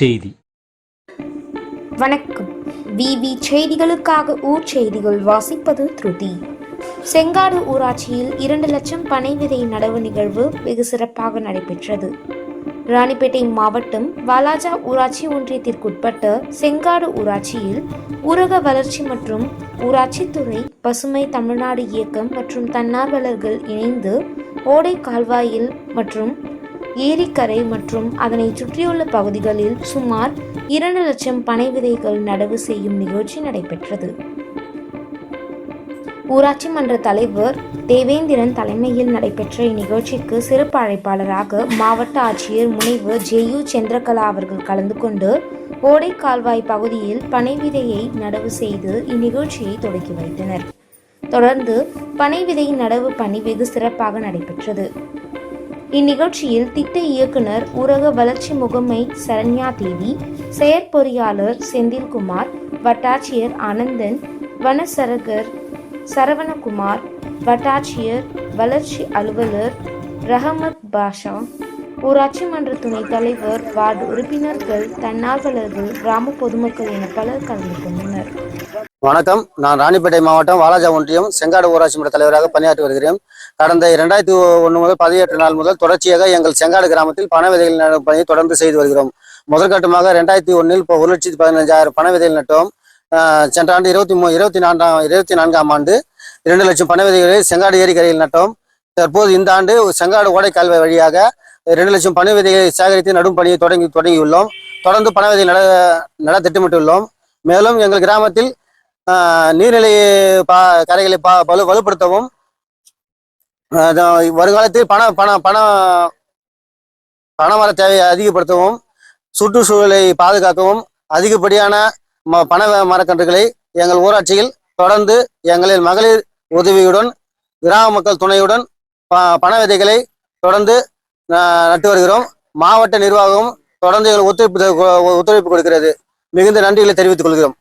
செய்தி. வணக்கம். விவி செய்திகளுக்காக ஊர் செய்திகள் வாசிப்பது திருதி. செங்காடு ஊராட்சியில் 2 லட்சம் பனை விதை நடவு நிகழ்வு வெகு சிறப்பாக நடைபெற்றது. ராணிப்பேட்டை மாவட்டம் வாலாஜா ஊராட்சி ஒன்றியத்திற்குட்பட்ட செங்காடு ஊராட்சியில் ஊரக வளர்ச்சி மற்றும் ஊராட்சித்துறை, பசுமை தமிழ்நாடு இயக்கம் மற்றும் தன்னார்வலர்கள் இணைந்து ஓடை கால்வாயில் மற்றும் ஏரிக்கரை மற்றும் அதனை சுற்றியுள்ள பகுதிகளில் சுமார் 2 லட்சம் பனை விதைகள் நடவு செய்யும் நிகழ்ச்சி நடைபெற்றது. ஊராட்சி மன்ற தலைவர் தேவேந்திரன் தலைமையில் நடைபெற்ற இந்நிகழ்ச்சிக்கு சிறப்பு அழைப்பாளராக மாவட்ட ஆட்சியர் முனைவர் ஜெயு சந்திரகலா அவர்கள் கலந்து கொண்டு ஓடை கால்வாய் பகுதியில் பனை விதையை நடவு செய்து இந்நிகழ்ச்சியை தொடங்கி வைத்தனர். தொடர்ந்து பனை விதை நடவு பணி வெகு சிறப்பாக நடைபெற்றது. இந்நிகழ்ச்சியில் திட்ட இயக்குனர், ஊரக வளர்ச்சி முகமை சரண்யா தேவி, செயற்பொறியாளர் செந்தில்குமார், வட்டாட்சியர் ஆனந்தன், வனசரகர் சரவணகுமார், வட்டாட்சியர், வளர்ச்சி அலுவலர் ரஹமத் பாஷா, ஊராட்சி மன்ற துணைத் தலைவர், வார்டு உறுப்பினர்கள், தன்னார்வலர்கள், கிராம பொதுமக்கள் என பலர் கலந்து கொண்டனர். வணக்கம். நான் ராணிப்பேட்டை மாவட்டம் வாலாஜா ஒன்றியம் செங்காடு ஊராட்சி மன்ற தலைவராக பணியாற்றி வருகிறேன். கடந்த 2001 முதல் 17 நாள் முதல் தொடர்ச்சியாக எங்கள் செங்காடு கிராமத்தில் பனை விதைகள் நடும் பணியை தொடர்ந்து செய்து வருகிறோம். முதற்கட்டமாக 2001 இப்போ 1,15,000 பனை விதைகள் நட்டோம். சென்ற ஆண்டு 24ஆம் ஆண்டு 2 லட்சம் பனை விதைகளை செங்காடு ஏரிக்கரையில் நட்டோம். தற்போது இந்த ஆண்டு செங்காடு ஓடை கால்வாய் வழியாக 2 லட்சம் பனை விதைகளை சேகரித்து நடும் பணியை தொடங்கியுள்ளோம். தொடர்ந்து பனை விதை நட திட்டமிட்டுள்ளோம். மேலும் எங்கள் கிராமத்தில் நீர்நிலை கரைகளை வலுப்படுத்தவும், வருங்காலத்தில் பணமர தேவையை அதிகப்படுத்தவும், சுற்றுச்சூழலை பாதுகாக்கவும் அதிகப்படியான பனை மரக்கன்றுகளை எங்கள் ஊராட்சியில் தொடர்ந்து எங்களின் மகளிர் உதவியுடன், கிராம மக்கள் துணையுடன் பனை விதைகளை தொடர்ந்து நட்டு வருகிறோம். மாவட்ட நிர்வாகம் தொடர்ந்து எங்களுக்கு ஒத்துழைப்பு கொடுக்கிறது. மிகுந்த நன்றிகளை தெரிவித்துக் கொள்கிறோம்.